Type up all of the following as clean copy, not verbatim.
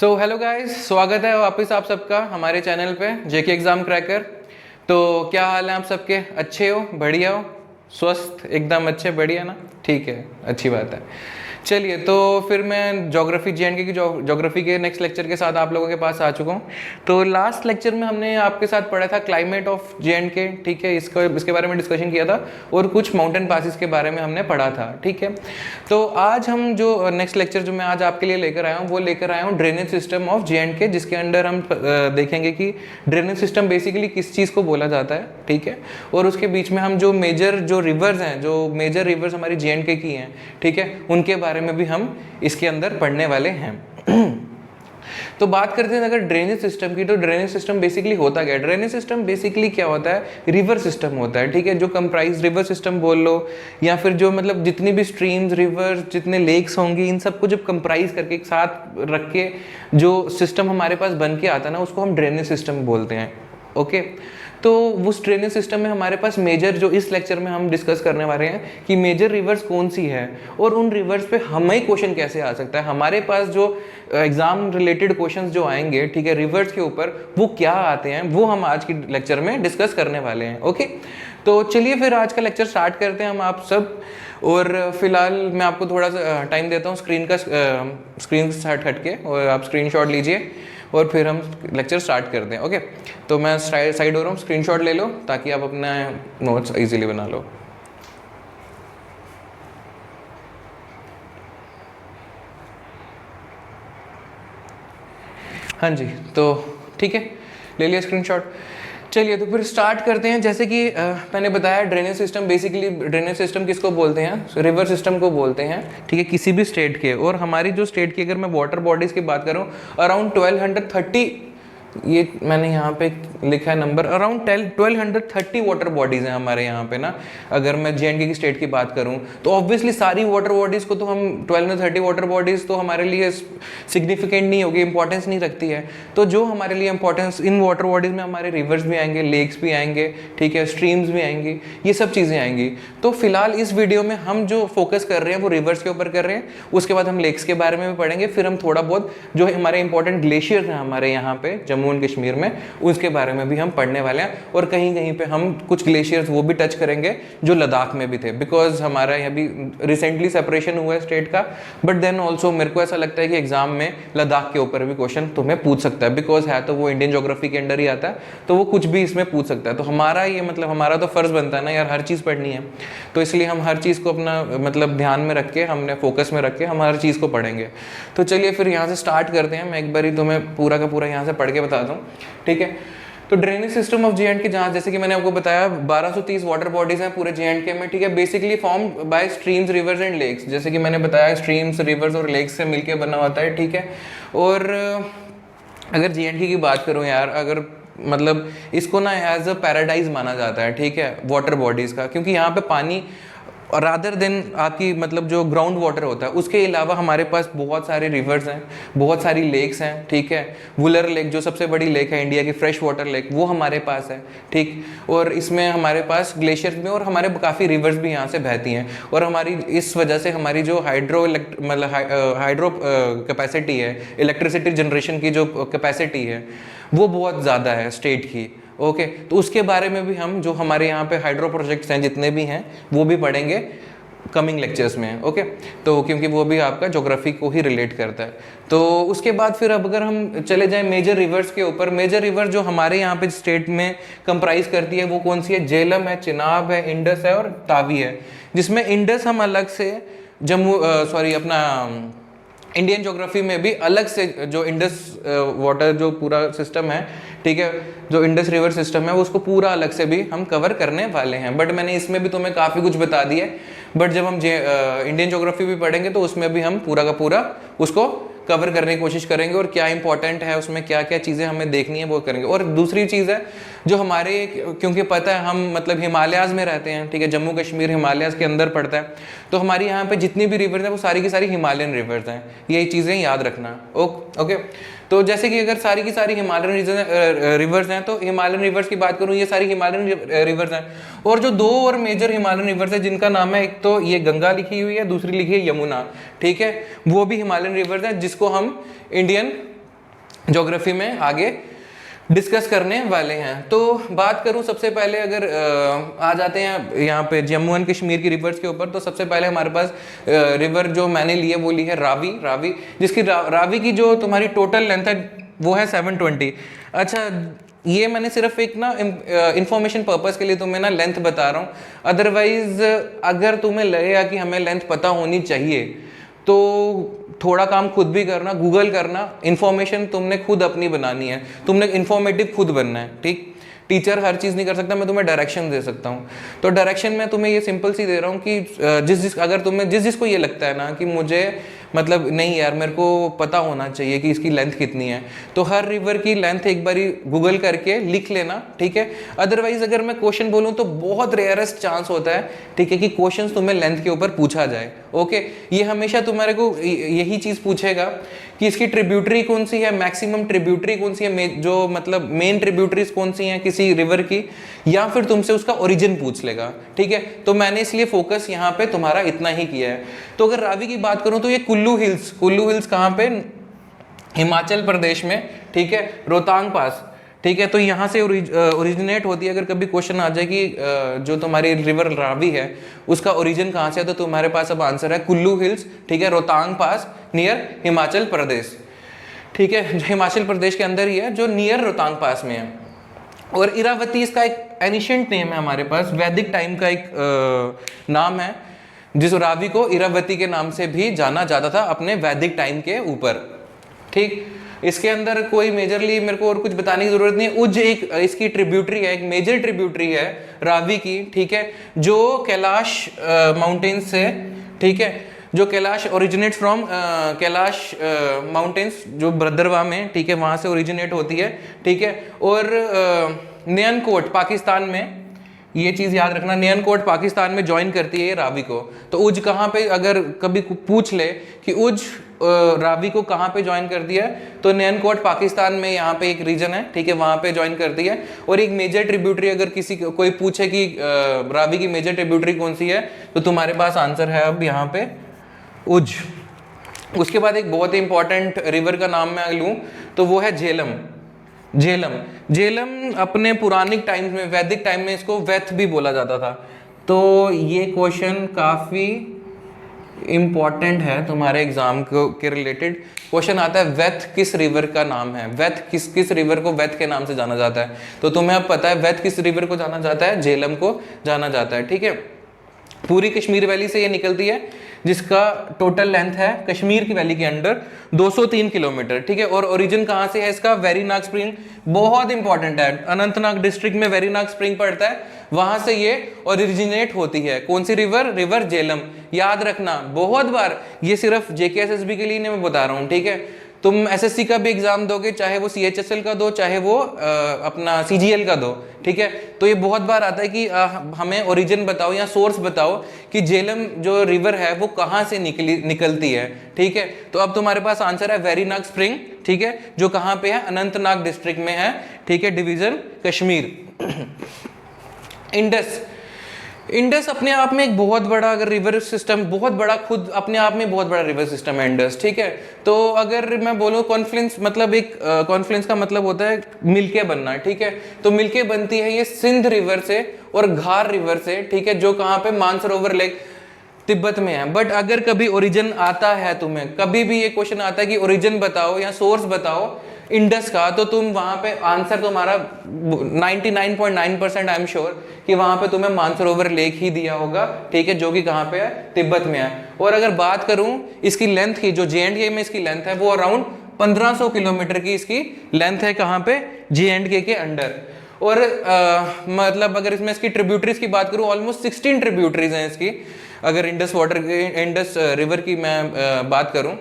So hello guys, स्वागत है वापस आप सबका हमारे चैनल पे जेके एग्ज़ाम क्रैकर। तो क्या हाल है आप सबके? अच्छे हो? बढ़िया हो? स्वस्थ एकदम अच्छे बढ़िया ना? ठीक है, अच्छी बात है। चलिए, तो फिर मैं ज्योग्राफी जेएनके की ज्योग्राफी के नेक्स्ट लेक्चर के साथ आप लोगों के पास आ चुका हूँ। तो लास्ट लेक्चर में हमने आपके साथ पढ़ा था क्लाइमेट ऑफ जेएनके, ठीक है, इसके बारे में डिस्कशन किया था और कुछ माउंटेन पासिस के बारे में हमने पढ़ा था, ठीक है। तो आज हम जो नेक्स्ट लेक्चर जो मैं आज आपके लिए लेकर आया हूँ वो लेकर आया हूँ ड्रेनेज सिस्टम ऑफ जेएनके, जिसके अंडर हम देखेंगे कि ड्रेनेज सिस्टम बेसिकली किस चीज़ को बोला जाता है, ठीक है। और उसके बीच में हम जो मेजर जो रिवर्स हैं, जो मेजर रिवर्स हमारी जेएनके की हैं, ठीक है, उनके बारे में भी हम इसके अंदर पढ़ने वाले हैं। तो बात करते हैं अगर ड्रेनेज सिस्टम की, तो ड्रेनेज सिस्टम बेसिकली होता क्या है? ड्रेनेज सिस्टम बेसिकली क्या होता है? रिवर सिस्टम होता है, ठीक है, जो कंप्राइज रिवर सिस्टम बोल लो या फिर जो मतलब जितनी भी स्ट्रीम्स, रिवर्स, जितने लेक्स होंगी, इन सबको जब कंप्राइज करके एक साथ रख के जो सिस्टम हमारे पास बन के आता है ना, उसको हम ड्रेनेज सिस्टम बोलते हैं। ओके, तो उस ड्रेनेज सिस्टम में हमारे पास मेजर, जो इस लेक्चर में हम डिस्कस करने वाले हैं कि मेजर रिवर्स कौन सी है और उन रिवर्स पे हमें क्वेश्चन कैसे आ सकता है। हमारे पास जो एग्जाम रिलेटेड क्वेश्चंस जो आएंगे, ठीक है, रिवर्स के ऊपर, वो क्या आते हैं, वो हम आज की लेक्चर में डिस्कस करने वाले हैं। ओके, तो चलिए फिर आज का लेक्चर स्टार्ट करते हैं हम आप सब। और फिलहाल मैं आपको थोड़ा सा टाइम देता हूँ स्क्रीन से हट के, और आप स्क्रीनशॉट लीजिए और फिर हम लेक्चर स्टार्ट करते हैं। ओके, तो मैं साइड हो रहा हूँ, स्क्रीनशॉट ले लो ताकि आप अपना नोट्स इजीली बना लो। हाँ जी, तो ठीक है, ले लिया स्क्रीनशॉट। चलिए, तो फिर स्टार्ट करते हैं। जैसे कि मैंने बताया, drainage system basically, drainage system किसको बोलते हैं? रिवर सिस्टम को बोलते हैं, ठीक है, किसी भी स्टेट के। और हमारी जो स्टेट की अगर मैं वाटर बॉडीज़ की बात करूँ, अराउंड 1230, ये मैंने यहाँ पे लिखा है नंबर, अराउंड 1230 वाटर बॉडीज़ हैं हमारे यहाँ पे ना। अगर मैं जेएनके की स्टेट की बात करूँ तो ऑब्वियसली सारी वाटर बॉडीज़ को तो हम 1230 वाटर बॉडीज़ तो हमारे लिए सिग्निफिकेंट नहीं होगी, इंपॉर्टेंस नहीं रखती है। तो जो हमारे लिए इंपॉर्टेंस, इन वाटर बॉडीज़ में हमारे रिवर्स भी आएंगे, लेक्स भी आएंगे, ठीक है, स्ट्रीम्स भी आएंगी, ये सब चीज़ें आएंगी। तो फिलहाल इस वीडियो में हम जो फोकस कर रहे हैं वो रिवर्स के ऊपर कर रहे हैं। उसके बाद हम लेक्स के बारे में भी पढ़ेंगे, फिर हम थोड़ा बहुत जो हमारे इंपॉर्टेंट ग्लेशियर हैं हमारे यहाँ पे जम्मू एंड कश्मीर में, उसके बारे में भी हम पढ़ने वाले हैं। और कहीं कहीं पे हम कुछ ग्लेशियर्स वो भी टच करेंगे जो लद्दाख में भी थे, बिकॉज हमारा यहाँ भी रिसेंटली सेपरेशन हुआ है स्टेट का। बट देन ऑल्सो मेरे को ऐसा लगता है कि एग्जाम में लद्दाख के ऊपर भी क्वेश्चन तुम्हें पूछ सकता है, बिकॉज है तो वो इंडियन ज्योग्राफी के अंडर ही आता है, तो वो कुछ भी इसमें पूछ सकता है। तो हमारा ये मतलब हमारा तो फर्ज बनता है ना यार, हर चीज़ पढ़नी है, तो इसलिए हम हर चीज़ को अपना मतलब ध्यान में रख के, हमने फोकस में रख के हम हर चीज़ को पढ़ेंगे। तो चलिए फिर यहाँ से स्टार्ट करते हैं। मैं एक बार ही तुम्हें पूरा का पूरा यहाँ से पढ़ के बताता हूँ, ठीक है। तो ड्रेनेज सिस्टम ऑफ जेएंडके, जहाँ जैसे कि मैंने आपको बताया 1230 वाटर बॉडीज हैं पूरे जेएंडके में, ठीक है, basically form by streams, rivers and lakes. जैसे कि मैंने बताया, स्ट्रीम्स, रिवर्स और लेक्स से मिलके बना होता है, ठीक है। और अगर जेएंडके की बात करूँ यार, अगर मतलब इसको ना एज अ पैराडाइज माना जाता है, ठीक है, वाटर बॉडीज़ का, क्योंकि यहाँ पे पानी और रादर देन आपकी मतलब जो ग्राउंड वाटर होता है, उसके अलावा हमारे पास बहुत सारे रिवर्स हैं, बहुत सारी लेक्स हैं, ठीक है। वुलर लेक जो सबसे बड़ी लेक है इंडिया की, फ्रेश वाटर लेक, वो हमारे पास है, ठीक। और इसमें हमारे पास ग्लेशियर्स भी, और हमारे काफ़ी रिवर्स भी यहाँ से बहती हैं। और हमारी इस वजह से हमारी जो हाइड्रो कैपेसिटी है, इलेक्ट्रिसिटी जनरेशन की जो कैपेसिटी है, वो बहुत ज़्यादा है स्टेट की। ओके, तो उसके बारे में भी हम, जो हमारे यहाँ पे हाइड्रो प्रोजेक्ट्स हैं जितने भी हैं, वो भी पढ़ेंगे कमिंग लेक्चर्स में। ओके, तो क्योंकि वो भी आपका ज्योग्राफी को ही रिलेट करता है। तो उसके बाद फिर अब अगर हम चले जाएं मेजर रिवर्स के ऊपर, मेजर रिवर जो हमारे यहाँ पे स्टेट में कंप्राइज करती है वो कौन सी है? झेलम है, चिनाब है, इंडस है और तावी है। जिसमें इंडस हम अलग से अपना इंडियन ज्योग्राफी में भी अलग से जो इंडस वाटर जो पूरा सिस्टम है, ठीक है, जो इंडस रिवर सिस्टम है, उसको पूरा अलग से भी हम कवर करने वाले हैं। बट मैंने इसमें भी तुम्हें काफ़ी कुछ बता दिया है, बट जब हम इंडियन ज्योग्राफी भी पढ़ेंगे तो उसमें भी हम पूरा का पूरा उसको कवर करने की कोशिश करेंगे, और क्या इंपॉर्टेंट है उसमें, क्या क्या चीज़ें हमें देखनी है वो करेंगे। और दूसरी चीज़ है जो हमारे, क्योंकि पता है हम मतलब हिमालयाज़ में रहते हैं, ठीक है, जम्मू कश्मीर हिमालयाज़ के अंदर पड़ता है, तो हमारी यहाँ पे जितनी भी रिवर्स हैं वो सारी की सारी हिमालयन रिवर्स हैं, यही चीज़ें याद रखना। ओके, तो जैसे कि अगर सारी की सारी हिमालयन रिवर्स हैं, तो हिमालयन रिवर्स की बात करूँ, ये सारी हिमालयन रिवर्स हैं। और जो दो और मेजर हिमालयन रिवर्स है जिनका नाम है, एक तो ये गंगा लिखी हुई है, दूसरी लिखी है यमुना, ठीक है, वो भी हिमालयन रिवर्स हैं, जिसको हम इंडियन ज्योग्राफी में आगे डिस्कस करने वाले हैं। तो बात करूं सबसे पहले, अगर आ जाते हैं यहाँ पे जम्मू एंड कश्मीर की रिवर्स के ऊपर, तो सबसे पहले हमारे पास रिवर जो मैंने ली है वो ली है रावी। रावी जिसकी रावी की जो तुम्हारी टोटल लेंथ है वो है 720। अच्छा, ये मैंने सिर्फ एक ना इंफॉर्मेशन पर्पस के लिए तुम्हें ना लेंथ बता रहा हूँ, अदरवाइज अगर तुम्हें लगेगा कि हमें लेंथ पता होनी चाहिए तो थोड़ा काम खुद भी करना, गूगल करना, इंफॉर्मेशन तुमने खुद अपनी बनानी है, तुमने इंफॉर्मेटिव खुद बनना है, ठीक। टीचर हर चीज़ नहीं कर सकता, मैं तुम्हें डायरेक्शन दे सकता हूँ। तो डायरेक्शन मैं तुम्हें ये सिंपल सी दे रहा हूँ कि अगर तुम्हें जिसको ये लगता है ना कि मुझे मतलब नहीं यार मेरे को पता होना चाहिए कि इसकी लेंथ कितनी है, तो हर रिवर की लेंथ एक बारी गूगल करके लिख लेना, ठीक है। अदरवाइज अगर मैं क्वेश्चन बोलूँ तो बहुत रेयरेस्ट चांस होता है, ठीक है, कि क्वेश्चन तुम्हें लेंथ के ऊपर पूछा जाए। ओके, ये हमेशा तुम्हारे को यही चीज़ पूछेगा कि इसकी ट्रिब्यूटरी कौन सी है, मैक्सिमम ट्रिब्यूटरी कौन सी है, जो मतलब मेन ट्रिब्यूटरीज कौन सी हैं किसी रिवर की, या फिर तुमसे उसका ओरिजिन पूछ लेगा, ठीक है। तो मैंने इसलिए फोकस यहाँ पे तुम्हारा इतना ही किया है। तो अगर रावी की बात करूँ तो ये कुल्लू हिल्स कहाँ पे, हिमाचल प्रदेश में, ठीक है, रोहतांग पास, ठीक है। तो यहाँ से ओरिजिनेट होती है। अगर कभी क्वेश्चन आ जाए कि जो तुम्हारी रिवर रावी है उसका ओरिजिन कहाँ से है, तो तुम्हारे पास अब आंसर है कुल्लू हिल्स, ठीक है, रोहतांग पास नियर हिमाचल प्रदेश, ठीक है, जो हिमाचल प्रदेश के अंदर ही है, जो नियर रोहतांग पास में है। और इरावती इसका एक एनिशिएंट नेम है, हमारे पास वैदिक टाइम का एक नाम है, जिस रावी को इरावती के नाम से भी जाना जाता था अपने वैदिक टाइम के ऊपर, ठीक। इसके अंदर कोई मेजरली मेरे को और कुछ बताने की जरूरत नहीं है। उज्ज एक इसकी ट्रिब्यूटरी है, एक मेजर ट्रिब्यूटरी है रावी की, ठीक है, जो कैलाश माउंटेन्स से, ठीक है, जो Kailash originate from Kailash mountains जो भद्रवाह में, ठीक है, वहां से ओरिजिनेट होती है, ठीक है। और नयनकोट पाकिस्तान में, ये चीज़ याद रखना, नयनकोट पाकिस्तान में ज्वाइन करती है ये रावी को। तो उज कहाँ पे, अगर कभी पूछ ले कि उज रावी को कहाँ पे ज्वाइन करती है, तो नयनकोट पाकिस्तान में यहाँ पे एक रीजन है, ठीक है, वहाँ पे ज्वाइन करती है। और एक मेजर ट्रिब्यूटरी, अगर कोई पूछे कि रावी की मेजर ट्रिब्यूटरी कौन सी है, तो तुम्हारे पास आंसर है अब यहाँ पे उज। उसके बाद एक बहुत ही इंपॉर्टेंट रिवर का नाम मैं लूँ तो वो है झेलम। झेलम अपने पुरानिक टाइम्स में, वैदिक टाइम में इसको वेथ भी बोला जाता था। तो ये क्वेश्चन काफ़ी इम्पॉर्टेंट है तुम्हारे एग्जाम के रिलेटेड। क्वेश्चन आता है वेथ किस रिवर का नाम है, वेथ किस रिवर को वेथ के नाम से जाना जाता है। तो तुम्हें अब पता है वेथ किस रिवर को जाना जाता है, झेलम को जाना जाता है, ठीक है। पूरी कश्मीर वैली से ये निकलती है, जिसका टोटल लेंथ है कश्मीर की वैली के अंडर 203 किलोमीटर, ठीक है। और ओरिजिन कहाँ से है इसका, वेरीनाग स्प्रिंग, बहुत इंपॉर्टेंट है, अनंतनाग डिस्ट्रिक्ट में वेरीनाग स्प्रिंग पड़ता है, वहां से ये ओरिजिनेट होती है। कौन सी रिवर झेलम, याद रखना बहुत बार, ये सिर्फ JKSSB के लिए नहीं मैं बता रहा हूँ, ठीक है। तुम SSC का भी एग्जाम दोगे, चाहे वो CHSL का दो, चाहे वो अपना CGL का दो, ठीक है। तो ये बहुत बार आता है कि हमें ओरिजिन बताओ या सोर्स बताओ कि झेलम जो रिवर है वो कहाँ से निकलती है, ठीक है। तो अब तुम्हारे पास आंसर है वेरीनाग स्प्रिंग, ठीक है, जो कहाँ पे है, अनंतनाग डिस्ट्रिक्ट में है, ठीक है, डिवीजन कश्मीर। इंडस अपने आप में एक बहुत बड़ा अगर रिवर सिस्टम, बहुत बड़ा, खुद अपने आप में बहुत बड़ा रिवर सिस्टम है इंडस, ठीक है। तो अगर मैं बोलूँ कॉन्फ्लुएंस, मतलब एक कॉन्फ्लुएंस का मतलब होता है मिलके बनना, ठीक है। तो मिलके बनती है ये सिंध रिवर से और घार रिवर से, ठीक है, जो कहाँ पे, मानसरोवर लेक तिब्बत में है। बट अगर कभी ओरिजिन आता है, तुम्हें कभी भी ये क्वेश्चन आता है कि ओरिजिन बताओ या सोर्स बताओ इंडस का, तो तुम वहां पे आंसर तुम्हारा 99.9% आई एम श्योर कि वहां पे तुम्हें मानसरोवर लेक ही दिया होगा, ठीक है, जो कि कहाँ पे है, तिब्बत में है। और अगर बात करूं इसकी लेंथ की, जो J&K में इसकी लेंथ है वो अराउंड 1500 किलोमीटर की इसकी लेंथ है, कहाँ पे, J&K के अंडर। और मतलब अगर इसमें इसकी ट्रिब्यूटरीज की बात करूं, ऑलमोस्ट 16 ट्रिब्यूटरीज हैं इसकी। अगर इंडस रिवर की मैं बात करूं,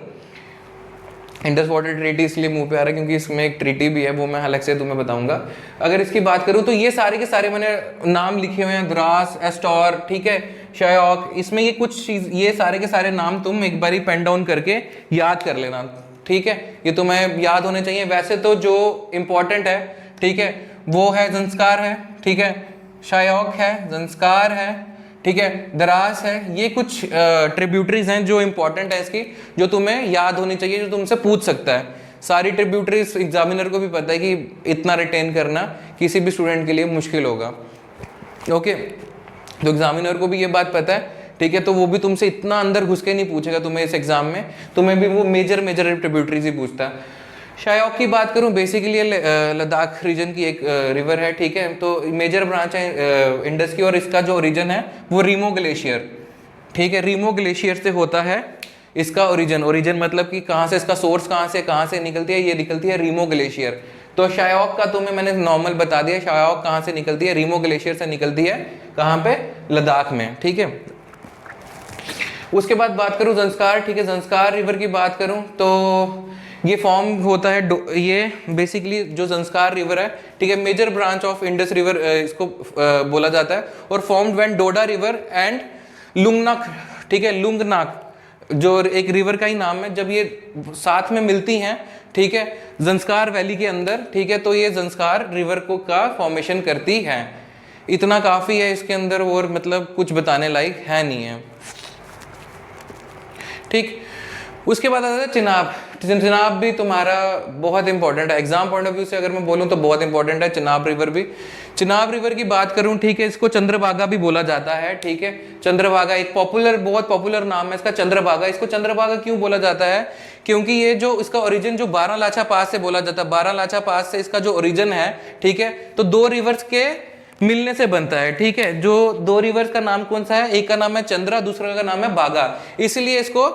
इंडस वाटर ट्रीटी इसलिए मुंह पे आ रहा है क्योंकि इसमें एक ट्रीटी भी है, वो मैं अलग से तुम्हें बताऊंगा। अगर इसकी बात करूं तो ये सारे के सारे मैंने नाम लिखे हुए हैं, द्रास, एस्टोर, ठीक है, शयोक, इसमें ये कुछ चीज, ये सारे के सारे नाम तुम एक बारी पेन डाउन करके याद कर लेना, ठीक है, ये तुम्हें याद होने चाहिए। वैसे तो जो इम्पोर्टेंट है, ठीक है, वो है जंस्कार है, ठीक है, शयोक है, जंस्कार है, ठीक है, दरास है। ये कुछ ट्रिब्यूटरीज हैं जो इंपॉर्टेंट है इसकी, जो तुम्हें याद होनी चाहिए, जो तुमसे पूछ सकता है। सारी ट्रिब्यूटरीज एग्जामिनर को भी पता है कि इतना रिटेन करना किसी भी स्टूडेंट के लिए मुश्किल होगा। ओके, तो एग्जामिनर को भी ये बात पता है, ठीक है, तो वो भी तुमसे इतना अंदर घुस के नहीं पूछेगा तुम्हें इस एग्जाम में, तुम्हें भी वो मेजर ट्रिब्यूटरीज ही पूछता है। शायोक की बात करूं, बेसिकली लद्दाख रीजन की एक रिवर है, ठीक है, तो मेजर ब्रांच है इंडस की, और इसका जो ओरिजिन है वो रीमो ग्लेशियर, ठीक है, रीमो ग्लेशियर से होता है इसका ओरिजिन मतलब कि कहाँ से इसका सोर्स कहाँ से निकलती है, ये निकलती है रीमो ग्लेशियर। तो शायोक का तुम्हें मैंने नॉर्मल बता दिया, शायोक कहाँ से निकलती है, रीमो ग्लेशियर से निकलती है, कहाँ पे, लद्दाख में, ठीक है। उसके बाद बात करूँ ज़ंस्कार, ठीक है, ज़ंस्कार रिवर की बात करूँ तो ये फॉर्म होता है, ये बेसिकली जो ज़ंस्कार रिवर है, ठीक है, major branch of Indus river इसको बोला जाता है, और formed when Doda river and Lungnak, ठीक है, लुंगनाक जो एक रिवर का ही नाम है, जब ये साथ में मिलती हैं, ठीक है, ज़ंस्कार वैली के अंदर, ठीक है, तो ये ज़ंस्कार रिवर को का फॉर्मेशन करती है। इतना काफ़ी है इसके अंदर, और मतलब कुछ बताने लायक है नहीं है, ठीक। उसके बाद आता है चिनाब। चिनाब भी तुम्हारा बहुत इंपॉर्टेंट है एग्जाम पॉइंट ऑफ व्यू से, अगर मैं बोलूँ तो बहुत इंपॉर्टेंट है चिनाब रिवर भी। चिनाब रिवर की बात करूँ, ठीक है, इसको चंद्रभागा भी बोला जाता है, ठीक है, चंद्रभागा एक बहुत पॉपुलर नाम है इसका, चंद्रभागा। इसको चंद्रभागा क्यों बोला जाता है, क्योंकि ये जो इसका ओरिजिन जो बारालाचा पास से बोला जाता है, बारालाचा पास से इसका जो ओरिजिन है, ठीक है, तो दो रिवर्स के मिलने से बनता है, ठीक है। जो दो रिवर्स का नाम कौन सा है, एक का नाम है चंद्रा, दूसरे का नाम है बागा, इसलिए इसको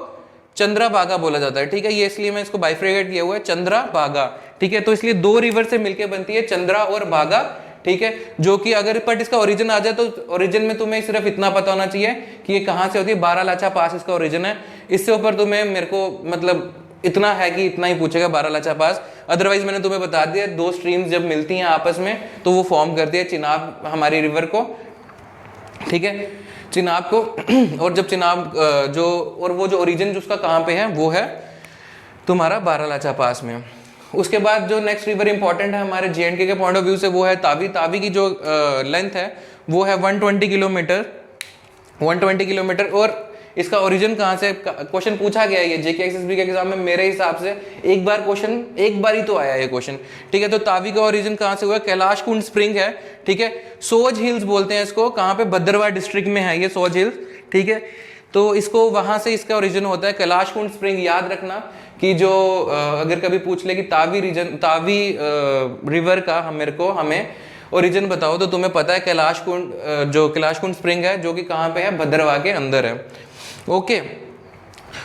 चंद्रा बागा बोला जाता है, ठीक है, ये इसलिए मैं इसको बाइफ्रेगेट किया हुआ है, चंद्रा बागा, ठीक है। तो इसलिए दो रिवर से मिलके बनती है चंद्रा और बागा, ठीक है, जो कि अगर बट इसका ओरिजिन आ जाए तो ओरिजिन में तुम्हें सिर्फ इतना पता होना चाहिए कि ये कहाँ से होती है, बारालाचा पास इसका ओरिजिन है। इससे ऊपर तुम्हें मेरे को मतलब इतना है कि इतना ही पूछेगा, बारालाचा पास। अदरवाइज मैंने तुम्हें बता दिया, दो स्ट्रीम्स जब मिलती हैं आपस में तो वो फॉर्म करती है चिनाब हमारी रिवर को, ठीक है, चिनाब को। और जब चिनाब जो और वो जो ओरिजिन जो उसका कहाँ पे है, वो है तुम्हारा बारालाचा पास में। उसके बाद जो नेक्स्ट रिवर इंपॉर्टेंट है हमारे JNK के पॉइंट ऑफ व्यू से, वो है तावी। तावी की जो लेंथ है वो है 120 किलोमीटर, 120 किलोमीटर। और इसका ओरिजिन कहाँ से, क्वेश्चन पूछा गया है ये JK SSB के एग्जाम में, मेरे हिसाब से एक बार ही तो आया ये क्वेश्चन, ठीक है। तो तावी का ओरिजिन कहाँ से हुआ, कैलाश कुंड स्प्रिंग है, ठीक है, सोज हिल्स बोलते हैं इसको, कहाँ पे, भद्रवाह डिस्ट्रिक्ट में है ये सोज हिल्स, ठीक है। तो इसको वहाँ से इसका ओरिजिन होता है, कैलाश कुंड स्प्रिंग। याद रखना कि जो अगर कभी पूछ ले कि तावी रिवर का हमें ओरिजिन बताओ, तो तुम्हें पता है कैलाश कुंड स्प्रिंग है, जो कि कहाँ पे है, भद्रवाह के अंदर है, ओके।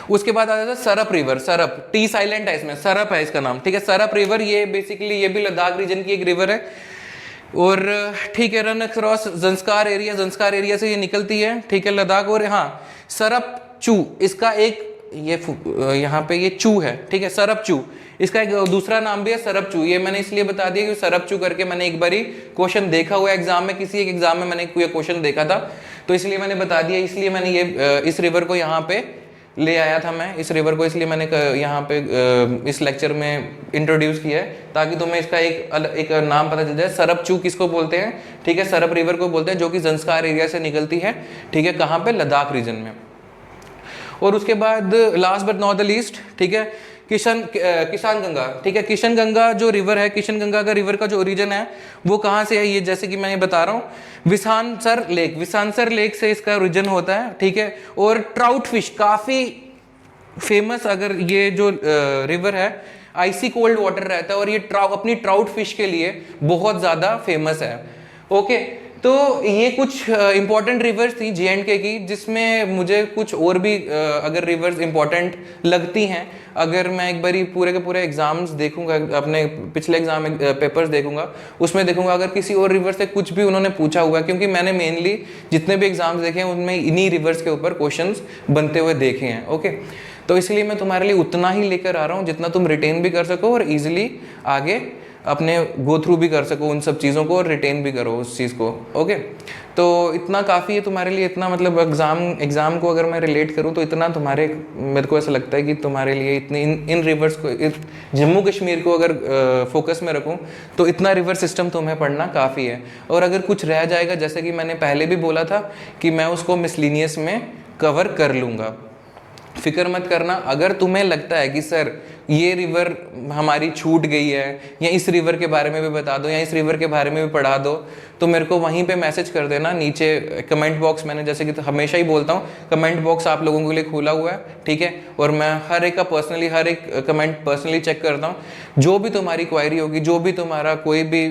उसके बाद आ जाता है सरप रिवर, सरप, टी साइलेंट है इसमें, सरप है इसका नाम, ठीक है, सरप रिवर। ये बेसिकली ये भी लद्दाख रीजन की एक रिवर है, और ठीक है, रन अक्रॉस ज़ंस्कार एरिया से ये निकलती है, ठीक है, लद्दाख। और हाँ, सरप चू इसका एक ये यहाँ पे ये चू है, ठीक है, सरप चू, इसका एक दूसरा नाम भी है सरप चू। ये मैंने इसलिए बता दिया कि सरप चू करके मैंने एक बारी क्वेश्चन देखा हुआ है एग्जाम में, किसी एक एग्जाम में मैंने ये क्वेश्चन देखा था, तो इसलिए मैंने बता दिया। इसलिए मैंने ये इस रिवर को यहाँ पे ले आया था, मैं इस रिवर को इसलिए मैंने यहाँ पे इस लेक्चर में इंट्रोड्यूस किया है, ताकि तुम्हें इसका एक नाम पता चल जाए। सरप चू किसको बोलते हैं, ठीक है, सरप रिवर को बोलते हैं, जो कि ज़ंस्कार एरिया से निकलती है, ठीक है, कहाँ पे, लद्दाख रीजन में। और उसके बाद last but not the least, ठीक है, किसान गंगा, ठीक है, किशन गंगा जो रिवर है, किशन गंगा का रिवर का जो ओरिजिन है वो कहाँ से है, ये जैसे कि मैं ये बता रहा हूँ, विसानसर लेक से इसका ओरिजिन होता है, ठीक है। और ट्राउट फिश काफ़ी फेमस, अगर ये जो रिवर है आइसी कोल्ड वाटर रहता है, और ये अपनी ट्राउट फिश के लिए बहुत ज़्यादा फेमस है, ओके। तो ये कुछ इंपॉर्टेंट रिवर्स थी JNK की, जिसमें मुझे कुछ और भी अगर रिवर्स इंपॉर्टेंट लगती हैं, अगर मैं एक बारी पूरे के पूरे एग्जाम्स देखूंगा, अपने पिछले एग्जाम पेपर्स देखूंगा, उसमें देखूंगा अगर किसी और रिवर से कुछ भी उन्होंने पूछा हुआ है, क्योंकि मैंने मेनली जितने भी एग्जाम्स देखे हैं उनमें इन्हीं रिवर्स के ऊपर क्वेश्चंस बनते हुए देखे हैं, ओके। तो इसलिए मैं तुम्हारे लिए उतना ही लेकर आ रहा हूँ जितना तुम रिटेन भी कर सको, और ईजिली आगे अपने गो थ्रू भी कर सको उन सब चीज़ों को, और रिटेन भी करो उस चीज़ को, ओके। तो इतना काफ़ी है तुम्हारे लिए, इतना मतलब एग्ज़ाम को अगर मैं रिलेट करूँ तो इतना तुम्हारे, मेरे को ऐसा लगता है कि तुम्हारे लिए इतने इन रिवर्स को, जम्मू कश्मीर को अगर फोकस में रखूँ तो इतना रिवर सिस्टम तुम्हें पढ़ना काफ़ी है। और अगर कुछ रह जाएगा, जैसे कि मैंने पहले भी बोला था कि मैं उसको मिसलिनियस में कवर कर लूँगा, फिक्र मत करना। अगर तुम्हें लगता है कि सर ये रिवर हमारी छूट गई है, या इस रिवर के बारे में भी बता दो, या इस रिवर के बारे में भी पढ़ा दो, तो मेरे को वहीं पे मैसेज कर देना नीचे कमेंट बॉक्स। मैंने जैसे कि हमेशा ही बोलता हूँ, कमेंट बॉक्स आप लोगों के लिए खुला हुआ है, ठीक है। और मैं हर एक का पर्सनली, हर एक कमेंट पर्सनली चेक करता हूँ। जो भी तुम्हारी क्वायरी होगी, जो भी तुम्हारा कोई भी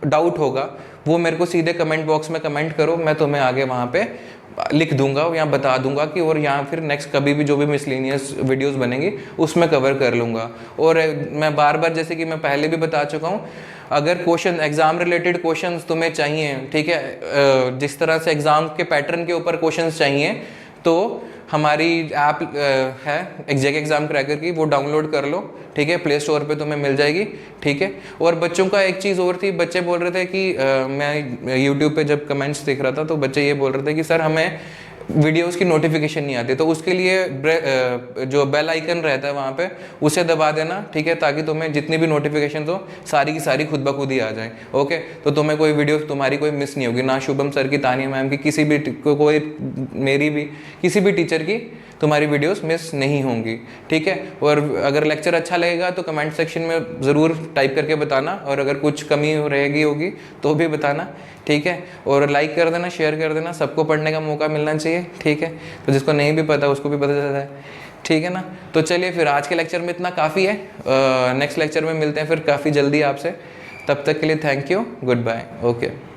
डाउट होगा, वो मेरे को सीधे कमेंट बॉक्स में कमेंट करो, मैं तुम्हें आगे वहाँ पे लिख दूंगा या बता दूंगा कि, और यहाँ फिर नेक्स्ट कभी भी जो भी मिसलेनियस वीडियोस बनेंगी उसमें कवर कर लूँगा। और मैं बार बार, जैसे कि मैं पहले भी बता चुका हूँ, अगर क्वेश्चन एग्ज़ाम रिलेटेड क्वेश्चंस तुम्हें चाहिए, ठीक है, जिस तरह से एग्ज़ाम के पैटर्न के ऊपर क्वेश्चंस चाहिए, तो हमारी ऐप है एग्जैक्ट एग्जाम क्रैकर की, वो डाउनलोड कर लो, ठीक है, प्ले स्टोर पे तुम्हें मिल जाएगी, ठीक है। और बच्चों का एक चीज़ और थी, बच्चे बोल रहे थे कि मैं यूट्यूब पे जब कमेंट्स देख रहा था तो बच्चे ये बोल रहे थे कि सर हमें वीडियोस की नोटिफिकेशन नहीं आती, तो उसके लिए जो बेल आइकन रहता है वहाँ पे उसे दबा देना, ठीक है, ताकि तुम्हें जितनी भी नोटिफिकेशन हो सारी की सारी खुद ब खुद ही आ जाए। ओके, तो तुम्हें कोई वीडियो तुम्हारी कोई मिस नहीं होगी, ना शुभम सर की, तानिया मैम की, किसी भी कोई मेरी भी, किसी भी टीचर की तुम्हारी वीडियोस मिस नहीं होंगी, ठीक है। और अगर लेक्चर अच्छा लगेगा तो कमेंट सेक्शन में ज़रूर टाइप करके बताना, और अगर कुछ कमी रहेगी होगी तो भी बताना, ठीक है। और लाइक कर देना, शेयर कर देना, सबको पढ़ने का मौका मिलना चाहिए, ठीक है। तो जिसको नहीं भी पता उसको भी पता चलता है, ठीक है ना। तो चलिए फिर आज के लेक्चर में इतना काफ़ी है, नेक्स्ट लेक्चर में मिलते हैं फिर काफ़ी जल्दी आपसे। तब तक के लिए thank you, goodbye, okay.